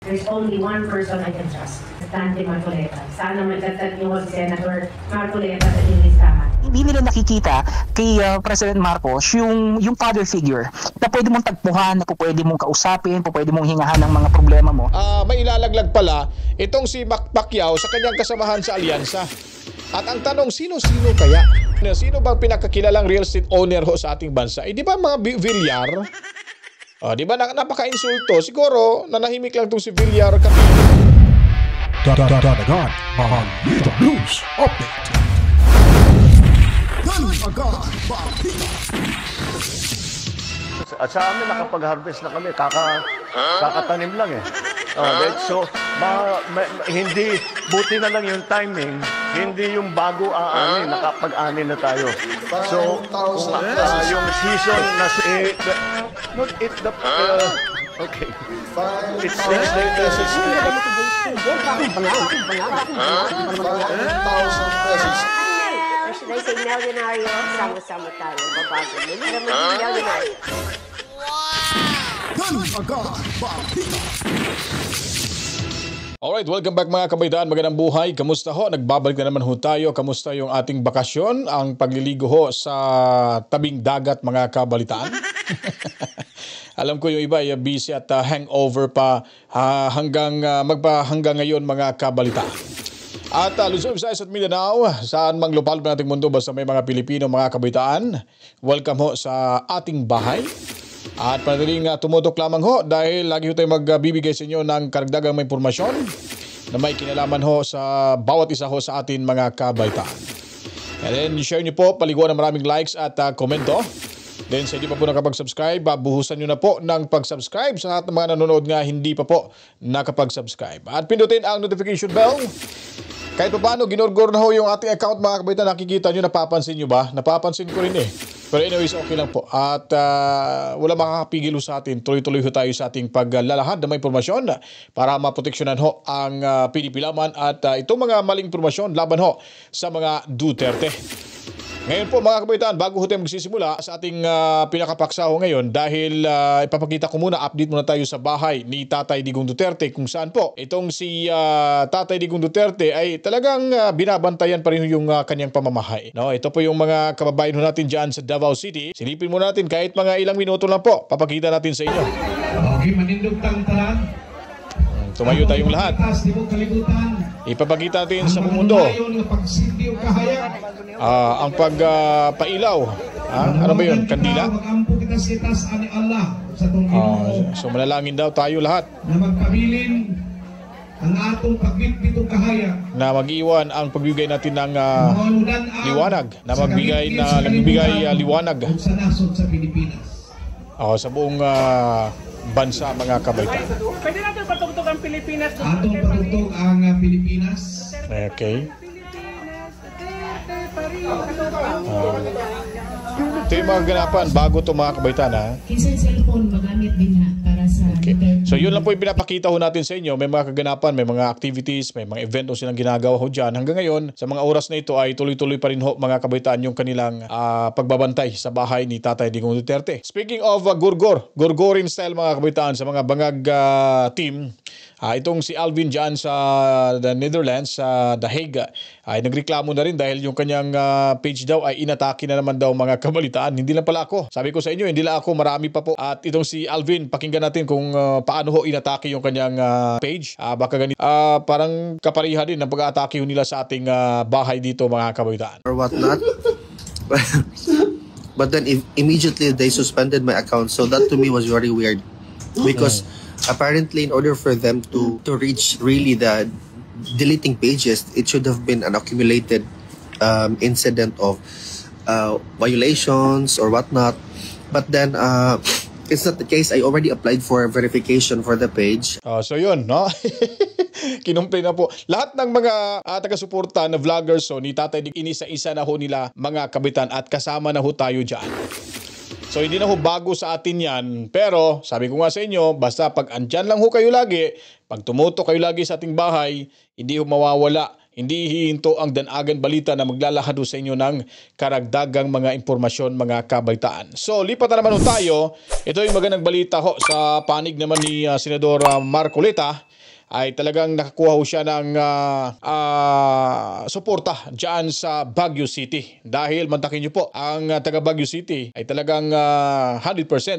There's only one person I can trust, Dante Marcoleta. Sana magtatag niyo si Senator Marcoleta sa inyong listahan. Hindi nila nakikita kay President Marcos yung father figure na pwede mong tagpuhan, na pwede mong kausapin, pwede mong hingahan ng mga problema mo. May ilalaglag pala itong si Mac Pacquiao sa kanyang kasamahan sa alyansa. At ang tanong, sino-sino kaya? Sino bang pinakakilalang real estate owner ho sa ating bansa? Di ba mga Villar? Di ba napaka-insulto? Siguro, nanahimik lang itong si Villar. Dadagan, Balita News Update. At sa amin, nakapag-harvest na kami. Kakatanim lang eh. So, hindi, buti na lang yung timing. Hindi yung bago aanin, nakapag-anin na tayo. So, yung season na okay. It's should I say milyonaryo? Sama-sama tayo. Babago. Hindi naman yung milyonaryo. Alright, welcome back mga kabaitaan. Magandang buhay. Kamusta ho? Nagbabalik na naman ho tayo. Kamusta yung ating bakasyon? Ang pagliligo ho sa tabing dagat mga kabalitaan. Alam ko yung iba ay busy at hangover pa hanggang ngayon mga kabalitaan. At Luzon, Visayas at Mindanao, saan mang lupalop ng ating mundo basta may mga Pilipino mga kabaitaan, welcome ho sa ating bahay. At panatiling tumutok lamang ho dahil lagi ho tayo magbibigay sa inyo ng karagdagang may impormasyon na may kinalaman ho sa bawat isa ho sa atin mga kabaitaan. And then share nyo po, paliguan ng maraming likes at komento. Then sa hindi pa po nakapag-subscribe, buhusan nyo na po ng pag-subscribe sa lahat ng mga nanonood nga hindi pa po nakapag-subscribe. At pindutin ang notification bell. Kahit pa paano, ginorgor na ho yung ating account mga kabaitan. Nakikita nyo, napapansin nyo ba? Napapansin ko rin eh. Pero anyways, okay lang po. At wala makakapigil ho sa atin. Tuloy-tuloy ho tayo sa ating paglalahad na may impormasyon para maproteksyonan ho ang pinipilaman at itong mga maling impormasyon laban ho sa mga Duterte. Ngayon po mga kabaitaan, bago ho tayo magsisimula sa ating pinakapaksa ho ngayon dahil ipapakita ko muna, update muna tayo sa bahay ni Tatay Digong Duterte kung saan po itong si Tatay Digong Duterte ay talagang binabantayan pa rin yung kanyang pamamahay. No, ito po yung mga kababayan ho natin dyan sa Davao City. Silipin muna natin kahit mga ilang minuto lang po, papakita natin sa inyo. Okay, manindog talan. Tumayo tayong lahat. Ipapakita natin sa mundo ang pagpailaw. Ano ba yun? Kandila? So manalangin daw tayo lahat na magpabilin ang atong pagbitbitong kahayag, na mag-iwan ang pagbibigay natin ng liwanag, na nagbibigay liwanag sa nasod sa Pilipinas. Sa buong bansa mga kabaitan. Pwede natin patugtog ang Pilipinas. Atong patugtog ang Pilipinas. Okay. Ito yung mga ganapan bago ito mga kabaitan ha. Kinsa cellphone magamit din ha para sa So yun lang po yung pinapakita ho natin sa inyo. May mga kaganapan, may mga activities, may mga event o silang ginagawa ho dyan. Hanggang ngayon, sa mga oras na ito ay tuloy-tuloy pa rin ho mga kabaitaan yung kanilang pagbabantay sa bahay ni Tatay Digong Duterte. Speaking of Gorgorin style mga kabaitaan sa mga bangag team, itong si Alvin dyan sa the Netherlands, sa The Hague, ay nagreklamo na rin dahil yung kanyang page daw ay inatake na naman daw mga kabalitaan. Hindi lang pala ako. Sabi ko sa inyo, hindi lang ako, marami pa po. At itong si Alvin, pakinggan natin kung paano ho inatake yung kanyang page. Baka ganito, parang kapariha din ng pag-atake nila sa ating bahay dito mga kabalitaan. Or whatnot. But then immediately they suspended my account. So that to me was very weird. Because apparently in order for them to reach really the deleting pages, it should have been an accumulated incident of violations or whatnot. But then it's not the case. I already applied for verification for the page. So yun, no? Kinumpay na po. Lahat ng mga taga-suporta na vloggers ni Tatay Dig, inisa-isa na ho nila mga kabitan at kasama na ho tayo dyan. So hindi na ho bago sa atin yan, pero sabi ko nga sa inyo, basta pag andyan lang ho kayo lagi, pag tumutok kayo lagi sa ating bahay, hindi ho mawawala, hindi hihinto ang Danagan Balita na maglalahad ho sa inyo ng karagdagang mga impormasyon mga kabaitaan. So lipat na naman ho tayo, ito yung magandang balita ho sa panig naman ni Senador Marcoleta ay talagang nakakuha ho siya ng suporta dyan sa Baguio City. Dahil mantakin niyo po, ang taga Baguio City ay talagang 100%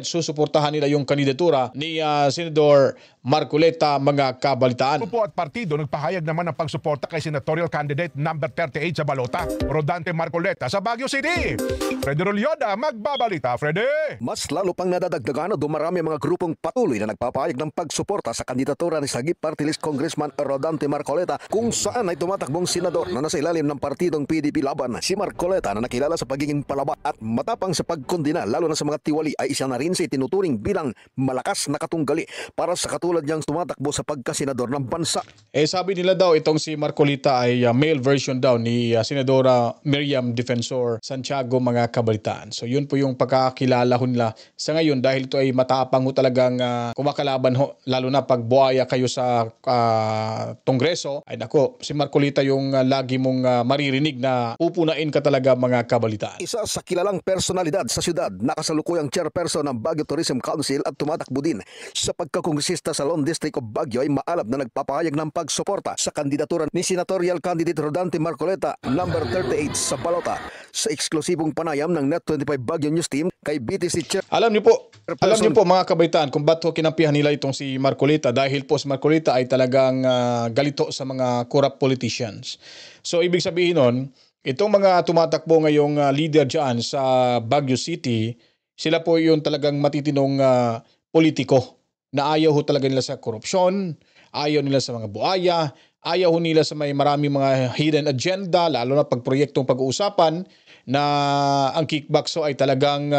susuportahan nila yung kandidatura ni Senador Marcoleta, mga kabalitaan. Grupo at partido nagpahayag naman ng pagsuporta kay senatorial candidate number 38 sa balota, Rodante Marcoleta sa Baguio City. Freddy Rolyoda, magbabalita. Freddy! Mas lalo pang nadadagdagan o dumarami mga grupong patuloy na nagpapahayag ng pagsuporta sa kandidatura ni Sagip Party List Congressman Rodante Marcoleta, kung saan ay tumatakbong senador na nasa ilalim ng partidong PDP laban. Si Marcoleta, na nakilala sa pagiging palaba at matapang sa pagkondina lalo na sa mga tiwali, ay isa na rin sa itinuturing bilang malakas na katunggali para sa katulad niyang tumatakbo sa pagkasenador ng bansa. Sabi nila daw itong si Marcoleta ay male version daw ni Senadora Miriam Defensor Santiago, mga kabalitaan. So yun po yung pagkakilala ho nila sa ngayon, dahil ito ay matapang ho talagang kumakalaban ho, lalo na pag buhaya kayo sa Kongreso. Ay nako, si Marcoleta yung lagi mong maririnig na pupunain ka talaga, mga kabalitaan. Isa sa kilalang personalidad sa syudad, nakasalukuyang chairperson ng Baguio Tourism Council at tumatakbo din sa pagkakongresista sa Lone District of Baguio, ay maalab na nagpapahayag ng pagsuporta sa kandidatura ni senatorial candidate Rodante Marcoleta, number 38 sa balota, sa eksklusibong panayam ng Net25 Baguio News Team kay BTC Chair. Alam niyo po mga kabaitaan, kung ba't kinampihan nila itong si Marcoleta, dahil po si Marcoleta ay talagang galito sa mga corrupt politicians. So ibig sabihin nun, itong mga tumatakbo ngayong leader dyan sa Baguio City, sila po yung talagang matitinong politiko na ayaw ho talaga nila sa korupsyon, ayaw nila sa mga buhaya, ayaw ho nila sa may maraming mga hidden agenda, lalo na pag proyektong pag-uusapan na ang kickback ay talagang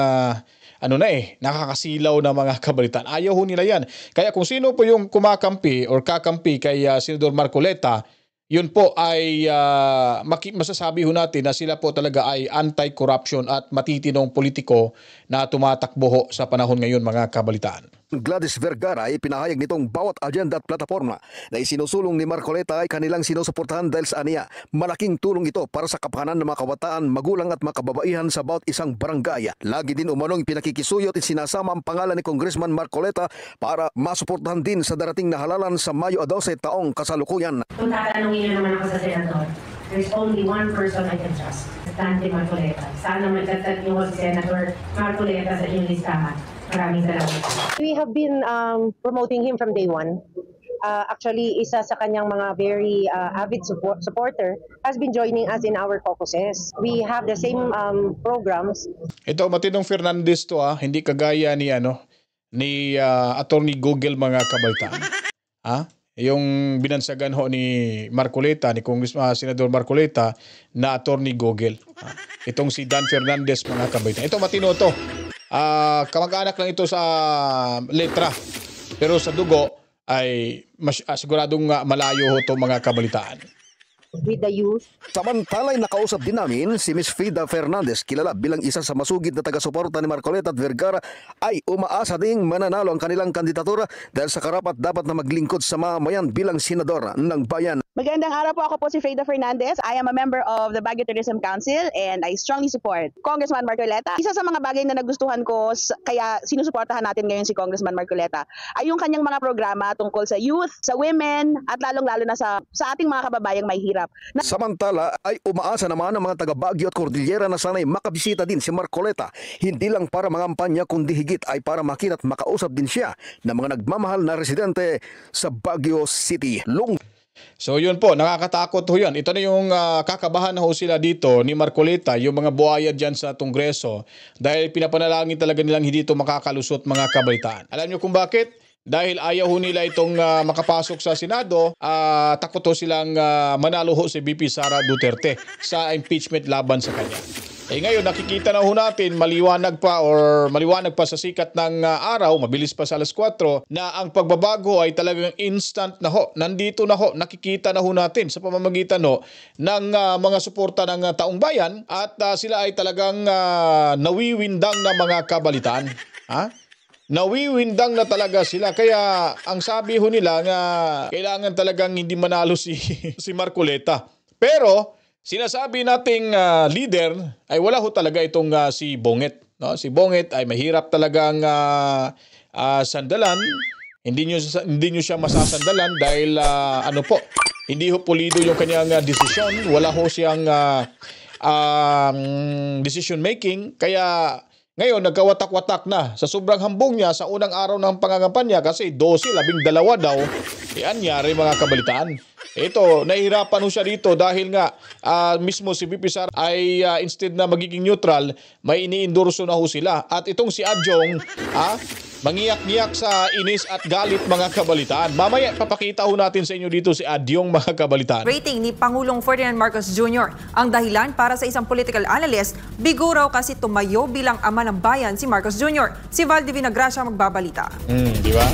nakakasilaw na, mga kabalitaan. Ayaw ho nila yan. Kaya kung sino po yung kumakampi or kakampi kay Senador Marcoleta, yun po ay masasabi ho natin na sila po talaga ay anti-corruption at matitinong politiko na tumatakbo ho sa panahon ngayon, mga kabalitaan. Gladys Vergara ay pinahayag nitong bawat agenda at plataforma na isinusulong ni Marcoleta ay kanilang sinusuportahan dahil sa aniya, malaking tulong ito para sa kapakanan ng mga kabataan, magulang at mga kababaihan sa bawat isang barangay. Lagi din umanong pinakikisuyot at sinasama ang pangalan ni Congressman Marcoleta para masuportahan din sa darating na halalan sa Mayo 12 taong kasalukuyan. Kung tatanungin niyo naman ako sa senador, there's only one person I can trust, Dante Marcoleta. Sana magtatag niyo si Senator Marcoleta sa inyong listahan. Maraming salamat. We have been promoting him from day one. Actually, isa sa kanyang mga very avid supporter has been joining us in our caucuses. We have the same programs. Ito, matinong Fernandez to, hindi kagaya ni Attorney Google, mga kabaitaan. Yung binansagan ho ni Marcoleta, ni Congressman Senador Marcoleta na Attorney Google. Itong si Dan Fernandez, mga kabaitaan. Ito, matino to. Kamag-anak lang ito sa letra, pero sa dugo ay siguradong malayo ho itong mga kabalitaan. With the youth. Samantalay nakausap din namin si Ms. Frida Fernandez, kilala bilang isa sa masugid na taga-suporta ni Marcoleta at Vergara, ay umaasa ding mananalo ang kanilang kandidatura dahil sa karapat dapat na maglingkod sa mamayan bilang senador ng bayan. Magandang araw po, ako po si Frida Fernandez. I am a member of the Baguio Tourism Council and I strongly support Congressman Marcoleta. Isa sa mga bagay na nagustuhan ko kaya sinusuportahan natin ngayon si Congressman Marcoleta ay yung kanyang mga programa tungkol sa youth, sa women at lalong-lalo na sa ating mga kababayang may hirap. Samantala ay umaasa naman ang mga taga Baguio at Cordillera na sana'y makabisita din si Marcoleta, hindi lang para mangampanya kundi higit ay para makita at makausap din siya ng mga nagmamahal na residente sa Baguio City. So yun po, nakakatakot ho yan. Ito na yung kakabahan na ho sila dito ni Marcoleta, yung mga buhaya dyan sa Kongreso, dahil pinapanalangin talaga nilang hindi ito makakalusot, mga kabalitaan. Alam nyo kung bakit? Dahil ayaw ho nila itong makapasok sa Senado, takot ho silang manalo ho si VP Sara Duterte sa impeachment laban sa kanya. Ngayon nakikita na ho natin maliwanag pa sa sikat ng araw, mabilis pa sa alas 4, na ang pagbabago ay talagang instant na ho. Nandito na ho, nakikita na ho natin sa pamamagitan ho ng mga suporta ng taong bayan at sila ay talagang nawiwindang na, mga kabalitaan. Nawiwindang na talaga sila. Kaya ang sabi ho nila nga kailangan talagang hindi manalo si Marcoleta. Pero sinasabi nating leader ay wala ho talaga itong si Bonget. No? Si Bonget ay mahirap talagang sandalan. Hindi nyo siya masasandalan dahil ano po, hindi ho pulido yung kanyang desisyon. Wala ho siyang decision making. Kaya ngayon nagkawatak-watak na sa sobrang hambong niya sa unang araw ng pangangampanya kasi 12, 12 daw anyari mga kabalitaan. Ito, nahihirapan ho siya dito dahil nga mismo si VP Sara ay instead na magiging neutral, may ini-endorso na ho sila. At itong si Adjong, mangiyak-ngiyak sa inis at galit mga kabalitaan. Mamaya papakita ho natin sa inyo dito si Adjong mga kabalitaan. Rating ni Pangulong Ferdinand Marcos Jr. ang dahilan para sa isang political analyst, bigo raw kasi tumayo bilang ama ng bayan si Marcos Jr. Si Val Divina Gracia magbabalita. Di ba?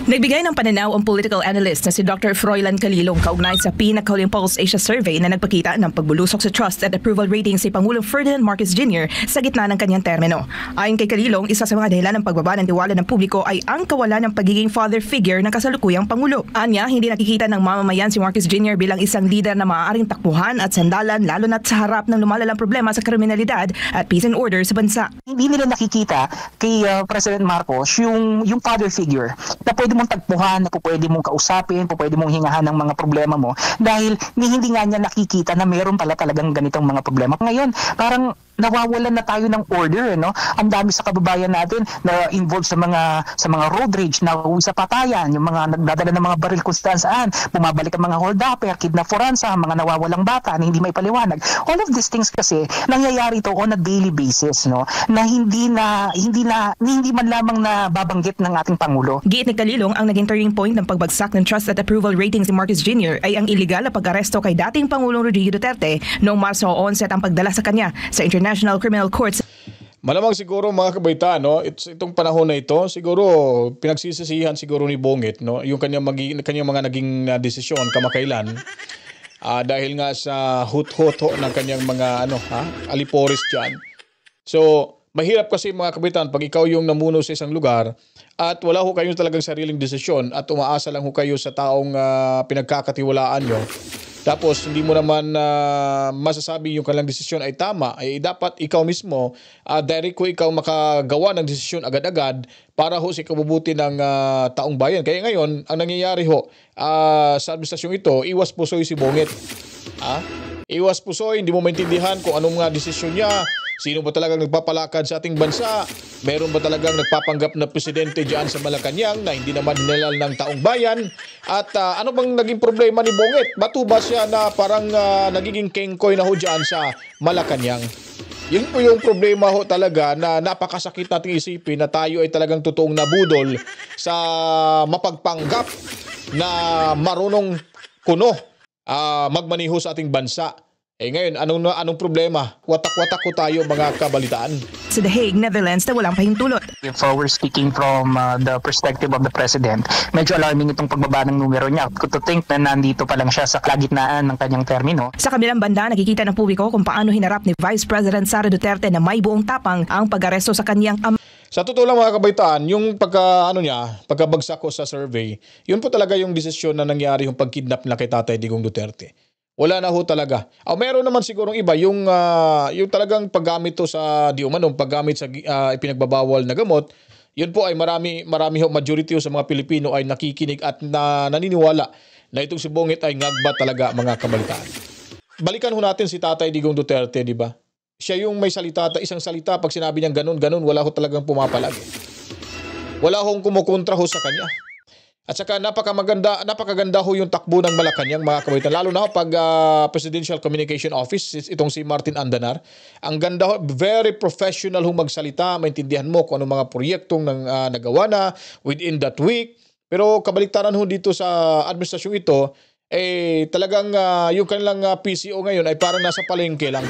Nagbigay ng pananaw ang political analyst na si Dr. Froilan Calilong kaugnay sa pinakahuling Pulse Asia Survey na nagpakita ng pagbulusok sa trust at approval rating si Pangulong Ferdinand Marcos Jr. sa gitna ng kanyang termino. Ayon kay Calilong, isa sa mga dahilan ng pagbaba ng tiwala ng publiko ay ang kawalan ng pagiging father figure ng kasalukuyang Pangulo. Anya, hindi nakikita ng mamamayan si Marcos Jr. bilang isang leader na maaaring takbuhan at sandalan lalo na't sa harap ng lumalalang problema sa kriminalidad at peace and order sa bansa. Hindi nila nakikita kay President Marcos yung father figure na pwede mong tagpuhan, na pwede mong kausapin, pwede mong hingahan ng mga problema mo dahil hindi nga niya nakikita na meron pala talagang ganitong mga problema. Ngayon, parang nawawalan na tayo ng order, no? Ang dami sa kababayan natin na involved sa mga road rage, na sa patayan, yung mga nagdadala ng mga baril kung saan, bumabalik ang mga hold-upper, kidnap for ransom, mga nawawalang bata na hindi may paliwanag. All of these things kasi nangyayari ito on a daily basis, no? Na hindi man lamang na babanggit ng ating Pangulo. Giit ni Calilong, ang naging turning point ng pagbagsak ng trust at approval ratings ni Marcos Jr. ay ang iligal na pag-aresto kay dating Pangulong Rodrigo Duterte noong Marso 11 ang pagdala sa kanya sa International Criminal Court. Malamang siguro mga kabaitaan, no, itong panahon na ito, siguro pinagsisisihan siguro ni Bongit, no, yung kanyang mga naging desisyon kamakailan dahil nga sa hut-hut ng kanyang mga aliporis diyan. So, mahirap kasi mga kabaitaan pag ikaw yung namuno sa isang lugar at wala ho kayong talagang sariling desisyon at umaasa lang ho kayo sa taong pinagkakatiwalaan nyo. Tapos hindi mo naman masasabi yung kanilang desisyon ay tama, ay dapat ikaw mismo, direct ko ikaw makagawa ng desisyon agad-agad para ho sa ikabubuti ng taong bayan. Kaya ngayon, ang nangyayari ho sa administrasyong ito, iwas pusoy si Bongit. Iwas pusoy, hindi mo maintindihan kung anong desisyon niya. Sino ba talagang nagpapalakad sa ating bansa? Meron ba talagang nagpapanggap na presidente dyan sa Malacanang na hindi naman hinalal ng taong bayan? At ano bang naging problema ni Bongit? Batuba siya na parang nagiging kengkoy na ho dyan sa Malacanang. Yun po yung problema ho talaga na napakasakit nating isipin na tayo ay talagang totoong nabudol sa mapagpanggap na marunong kuno magmaniho sa ating bansa. Ngayon, anong problema? Watak-watak ko tayo mga kabalitaan. Sa The Hague, Netherlands na walang pahintulot. If we're speaking from the perspective of the President, medyo alarming itong pagbaba ng numero niya. To think na nandito pa lang siya sa kalagitnaan ng kanyang termino. Sa kabilang banda, nakikita ng publiko kung paano hinarap ni Vice President Sara Duterte na may buong tapang ang pag-aresto sa kanyang Sa totoo lang mga kabaitaan, yung pagkabagsak ko sa survey, yun po talaga yung desisyon na nangyari yung pagkidnap na kay Tatay Digong Duterte. Wala na ho talaga. Meron naman sigurong iba yung talagang paggamit to sa paggamit sa ipinagbabawal na gamot. Yun po ay marami ho, majority ho sa mga Pilipino ay nakikinig at naniniwala na itong si Bongit ay ngagba talaga mga kabalitaan. Balikan ho natin si Tatay Digong Duterte, di ba? Siya yung may salita, isang salita pag sinabi niyang ganun, wala ho talagang pumapalag. Wala hong kumukontra ho sa kanya. At saka napakaganda ho yung takbo ng Malacanang mga kabaitan. Lalo na ho pag Presidential Communication Office, itong si Martin Andanar. Ang ganda ho, very professional ho magsalita, maintindihan mo kung anong mga proyektong nagawa na within that week. Pero kabaliktaran ho dito sa administrasyong ito, talagang yung kanilang PCO ngayon ay parang nasa palengke lang.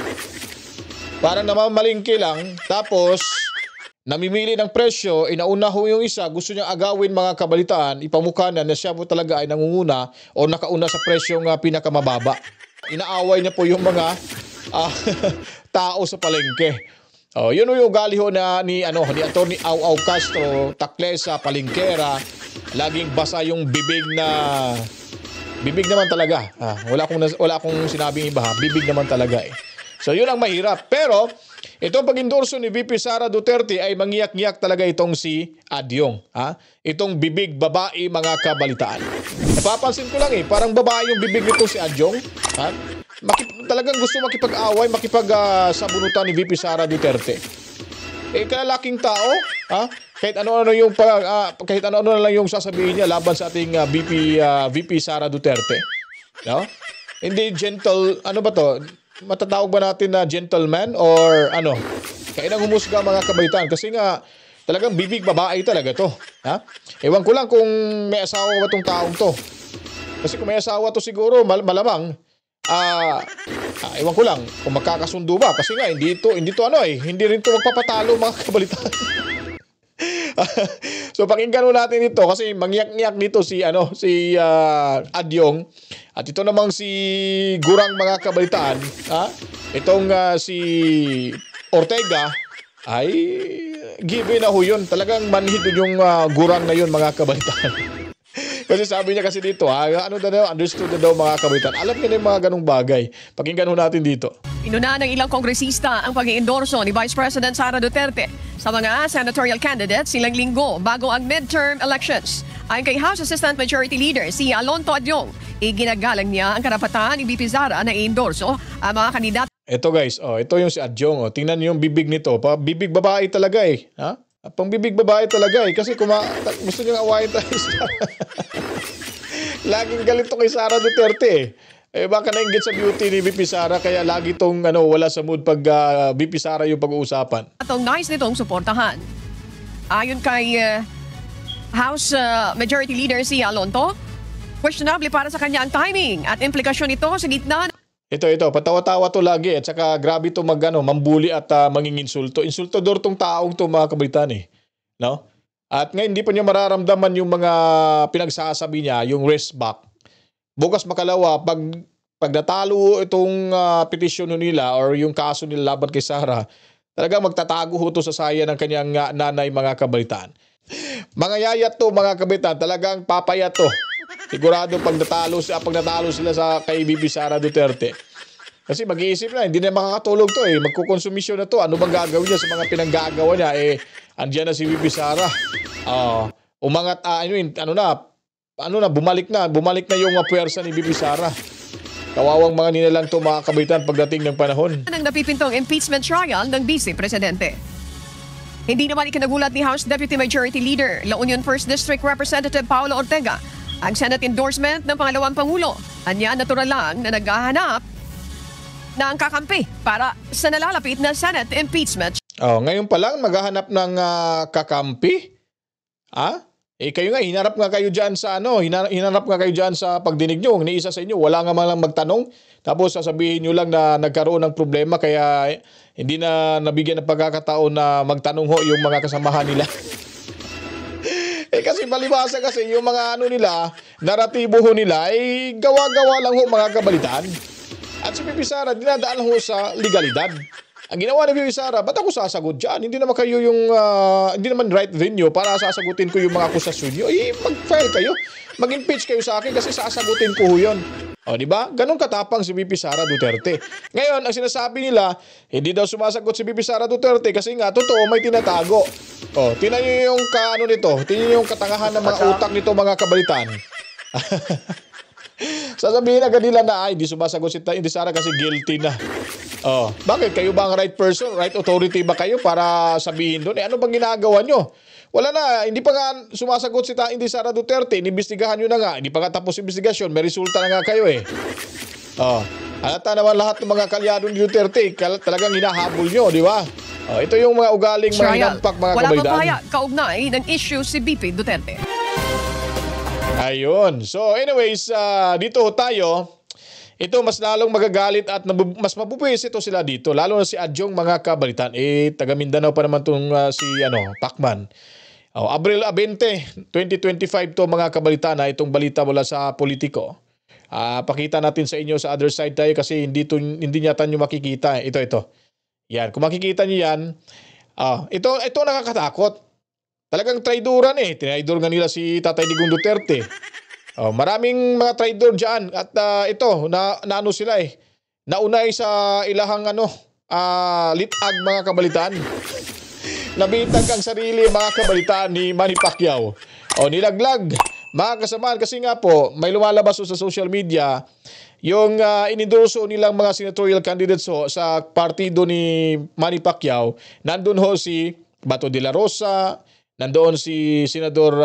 Parang namamalengke lang, tapos namimili ng presyo, inauna ho yung isa, gusto niyang agawin mga kabalitaan, ipamukha na siya po talaga ay nangunguna o nakauna sa presyong pinakamababa. Inaaway niya po yung mga tao sa palengke. Yun yung ugali ho ni Atty. Au Castro, taklesa, palengkera, laging basa yung bibig naman talaga. Wala akong sinabing iba, bibig naman talaga . So yun ang mahirap. Pero Itong pag-endorso ni VP Sara Duterte ay mangiyak-ngiyak talaga itong si Adyong. Ha? Itong bibig babae mga kabalitaan. Napapansin ko lang parang babae yung bibig nito si Adyong. Ha? Talagang gusto makipag-away, sabunutan ni VP Sara Duterte. Kalalaking tao, ha? Kahit ano-ano na lang yung sasabihin niya laban sa ating VP Sara Duterte. No? Hindi gentle, ano ba to? Matatawag ba natin na gentleman or ano? Kaya nang humusga mga kabaitan kasi nga talagang bibig babae talaga to. Ha? Ewan ko lang kung may asawa ba tong taong to. Kasi kung may asawa to siguro malamang ewan ko lang kung magkakasundo ba kasi nga hindi to hindi rin to magpapatalo mga kabalitan. So pakinggan natin ito kasi mangyak-ngyak dito si Adyong at ito namang si Gurang mga kabalitaan, itong si Ortega ay given na ho yun. Talagang manhid yung Gurang na yun mga kabalitaan. Kasi sabi niya kasi dito, understood na daw mga kabaitan. Alam niya na yung mga ganong bagay. Pakinggan natin dito. Inuna ng ilang kongresista ang pag-iendorso ni Vice President Sara Duterte sa mga senatorial candidates silang linggo bago ang midterm elections. Ayon kay House Assistant Majority Leader si Alonto Adyong, iginagalang niya ang karapatan ni VP Sara na i-endorso ang mga kandidato. Ito guys, ito yung si Adyong. Tingnan niyo yung bibig nito. Bibig babae talaga ha? Pang bibig babae talaga kasi gusto niyong awayin tayo laging galit to kay Sara Duterte baka nainggit sa beauty ni VP Sara kaya lagi tong wala sa mood pag VP Sara yung pag-uusapan. Atong nais nitong suportahan. Ayon kay House Majority Leader si Alonto, questionable para sa kanya ang timing at implikasyon nito sa gitna. Ito, patawa-tawa to lagi at saka grabe to mambuli at manginginsulto. Insultador tong taong to mga kabaitan no? At ngayon hindi pa niya mararamdaman yung mga pinagsasabi niya, yung risk back. Bukas makalawa, pag natalo itong petisyon nila or yung kaso nila laban kay Sara, talagang magtatago ho to sa saya ng kanyang nanay mga kabaitan. Mga yayat to mga kabaitan, talagang papayat to. Sigurado pag natalo sila sa kay VP Sara Duterte. Kasi mag-iisip na, hindi na makakatulog to magkukonsumisyon na to. Ano bang gagawin niya sa mga pinanggagawa niya? Andiyan na si VP Sara. Umangat, bumalik na yung puwersa ni VP Sara. Kawawang mga nilalang to mga kabaitan pagdating ng panahon. Ang napipintong impeachment trial ng Vice Presidente. Hindi naman ikinagulat ni House Deputy Majority Leader, La Union 1st District Representative Paolo Ortega, ang Senate endorsement ng pangalawang Pangulo. Anya, natural lang na naghahanap na ang kakampi para sa nalalapit na Senate impeachment. Ngayon pa lang maghahanap ng kakampi? Kayo nga, hinarap nga kayo dyan sa pagdinig nyo. Ni isa sa inyo, wala nga man lang magtanong. Tapos sasabihin nyo lang na nagkaroon ng problema kaya hindi na nabigyan ng pagkakataon na magtanong ho yung mga kasamahan nila. Kasi palibasa kasi yung mga naratibo ho nila ay gawa-gawa lang ho mga kabalitaan. At si VP Sara dinadaan ho sa legalidad. Ang ginawa ni VP Sara, ba't ako sasagot dyan? Hindi naman kayo hindi naman right venue para sasagutin ko yung mga akusasyon nyo. Mag-file kayo. Mag-impeach kayo sa akin kasi sasagutin ko ho yun. Di ba? Ganun katapang si VP Sara Duterte. Ngayon, ang sinasabi nila, hindi daw sumasagot si VP Sara Duterte kasi nga, totoo, may tinatago. Tingnan nyo yung tingnan nyo yung katangahan ng mga utak nito mga kabalitan. Sasabihin agad nila na hindi sumasagot si Sara kasi guilty na. Bakit? Kayo ba ang right person? Right authority ba kayo para sabihin doon? Ano bang ginagawa nyo? Wala na. Hindi pa nga sumasagot si Sara Duterte. Inimbestigahan nyo na nga. Hindi pa nga tapos investigasyon. May resulta na nga kayo Halata naman lahat ng mga kalyado ni Duterte. Talagang hinahabol nyo, di ba? Ito yung mga ugaling mga hinampak mga kabalitan. Wala pa pahayag kaugnay ng issue si VP Duterte. Ayun. So anyways, dito tayo. Ito mas lalong magagalit at mas mabubuwis ito sila dito. Lalo na si Adyong mga kabalitan. Taga Mindanao pa naman itong si Pacman. Abril 20, 2025 to mga kabalitan itong balita mula sa Politico. Pakita natin sa inyo sa other side tayo kasi hindi yata nyo makikita. Ito. Yan. Kung makikita nyo yan, ito nakakatakot. Talagang traidoran Tinaidor nga nila si Tatay Digong Duterte. Maraming mga traidor dyan at ito, naano sila naunay sa ilahang litag mga kabalitaan. Nabitag ang sarili mga kabalitaan ni Manny Pacquiao. O nilaglag mga kasamaan kasi nga po may lumalabas sa social media yung inendorso nilang mga senatorial candidates ho sa partido ni Manny Pacquiao. Nandun ho si Bato de la Rosa, nandoon si Senador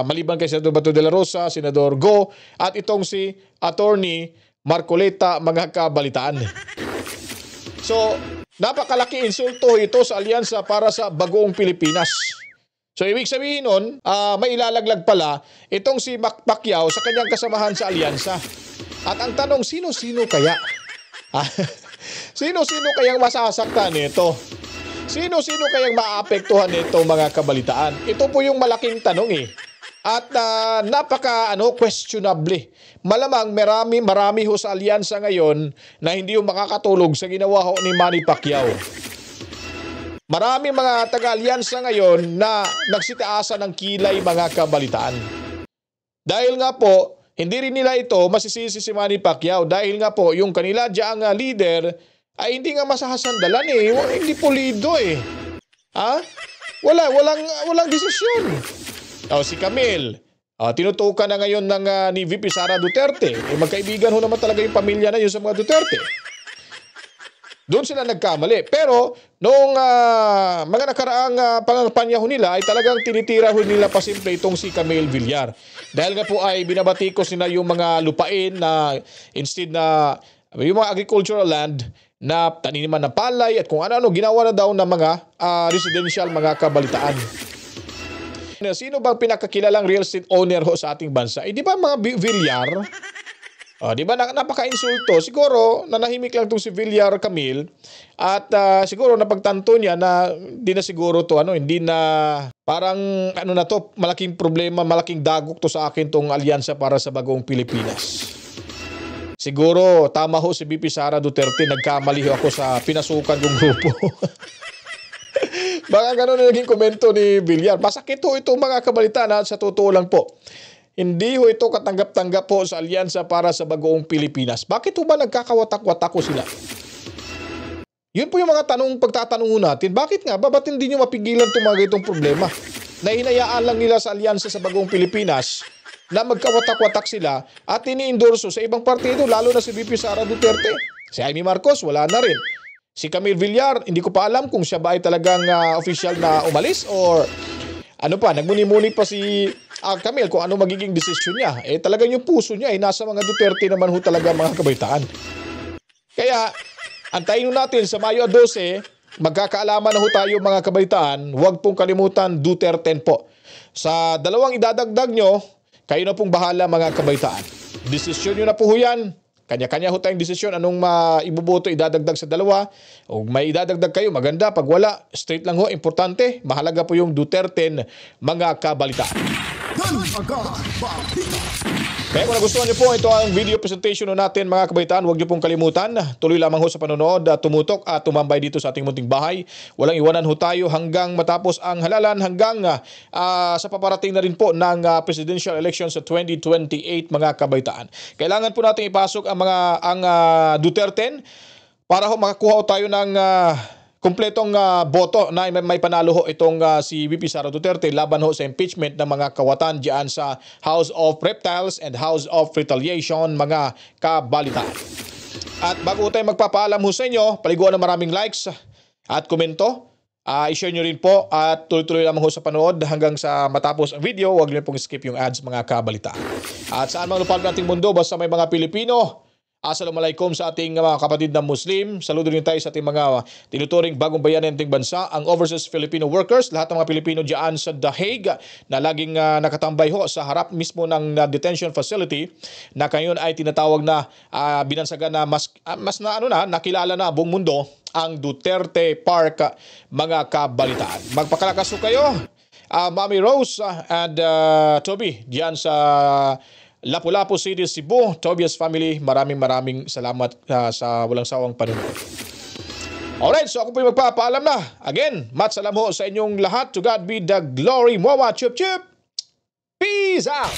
maliban kay Senador Bato de la Rosa, Senador Go, at itong si Attorney Marcoleta mga kabalitaan. So, napakalaki insulto ito sa alyansa para sa Bagoong Pilipinas. So, ibig sabihin nun, may ilalaglag pala itong si Pacquiao sa kanyang kasamahan sa alyansa. At ang tanong, sino-sino kaya? Sino-sino kayang masasaktan nito? Sino-sino kayang maapektuhan nito mga kabalitaan? Ito po yung malaking tanong eh. At questionable. Malamang marami ho sa alyansa ngayon na hindi yung makakatulog sa ginawa ho ni Manny Pacquiao. Marami mga taga-alyansa ngayon na nagsitaasan ng kilay mga kabalitaan. Dahil nga po, hindi rin nila ito masisisi si Manny Pacquiao dahil nga po yung kanila diyang leader ay hindi nga masasandalan eh. Hindi pulido eh. Walang desisyon. Si Camille, tinutukan na ngayon ni VP Sara Duterte. Magkaibigan ho naman talaga yung pamilya na yun sa mga Duterte. Doon sila nagkamali. Pero noong mga nakaraang pangangampanya ho nila ay talagang tinitira ho nila pasimple itong si Camille Villar. Dahil nga po ay binabatikos nila yung mga lupain na instead na yung mga agricultural land na taniniman ng palay at kung ano-ano ginawa na daw ng mga residential mga kabalitaan. Sino bang pinakakilalang real estate owner ho sa ating bansa? Di ba mga Villar? Di ba napaka-insulto? Siguro nanahimik lang itong si Villar Camille at siguro napagtanto niya na hindi na siguro to hindi na parang na to, malaking problema, malaking dagok to sa akin tong alyansa para sa Bagong Pilipinas. Siguro tama ho si VP Sara Duterte, nagkamali ho ako sa pinasukan kong grupo. Baka gano'n na naging komento ni Villar. Masakit ho itong mga kabalitaan sa totoo lang po. Hindi ho ito katanggap-tanggap po sa alyansa para sa Bagoong Pilipinas. Bakit ho ba nagkakawatak-watak sila? Yun po yung mga pagtatanong natin. Bakit nga? Ba't hindi nyo mapigilan itong mga itong problema? Na hinayaan lang nila sa alyansa sa Bagoong Pilipinas na magkawatak-watak sila at ini-endorso sa ibang partido, lalo na si VP Sara Duterte. Si Amy Marcos, wala na rin. Si Camille Villar, hindi ko pa alam kung siya ba ay talagang official na umalis or nagmuni-muni pa si Camille kung ano magiging desisyon niya. Talagang yung puso niya ay nasa mga Duterte naman ho talaga mga kabaitaan. Kaya, antayin natin sa Mayo 12, magkakaalaman na ho tayo mga kabaitaan, huwag pong kalimutan Duterte po. Sa dalawang idadagdag nyo, kayo na pong bahala mga kabaitaan. Desisyon nyo na po ho yan. Kanya-kanya ho tayong desisyon anong ibuboto idadagdag sa dalawa. O may idadagdag kayo, maganda. Pag wala, straight lang ho, importante. Mahalaga po yung Duterte mga kabalitaan. Kaya kung nagustuhan niyo po ito ang video presentation natin mga kabaitaan, huwag niyo pong kalimutan. Tuloy lamang ho sa panonood, tumutok at tumambay dito sa ating munting bahay. Walang iwanan ho tayo hanggang matapos ang halalan, hanggang sa paparating na rin po ng presidential election sa 2028 mga kabaitaan. Kailangan po natin ipasok ang Duterte para ho makakuha ho tayo ng kumpletong boto na may panalo ho itong si VP Sara Duterte laban ho sa impeachment ng mga kawatan diyan sa House of Reptiles and House of Retaliation mga kabalitaan. At bago tayo magpapaalam ho sa inyo, paliguan ng maraming likes at komento. I-share nyo rin po at tuloy-tuloy lamang ho sa panood hanggang sa matapos ang video. Huwag nyo pong skip yung ads mga kabalitaan. At saan mang lupain nating mundo, basta may mga Pilipino, Assalamualaikum sa ating mga kapatid na Muslim. Saludo rin tayo sa ating mga tinuturing bagong bayan ng ating bansa, ang overseas Filipino workers, lahat ng mga Pilipino diyan sa The Hague na laging nakatambay ho sa harap mismo ng detention facility na ngayon ay tinatawag na binansagan na mas nakilala na buong mundo ang Duterte Park mga kabalitaan. Magpakalakas ho kayo, Mami Rose and Toby diyan sa Lapu-Lapu City, Cebu. Tobias family, maraming salamat sa walang sawang panunood. Alright, so ako po yung magpapaalam na. Again, matsalam ho sa inyong lahat. To God be the glory. Mwawa, chup chup. Peace out!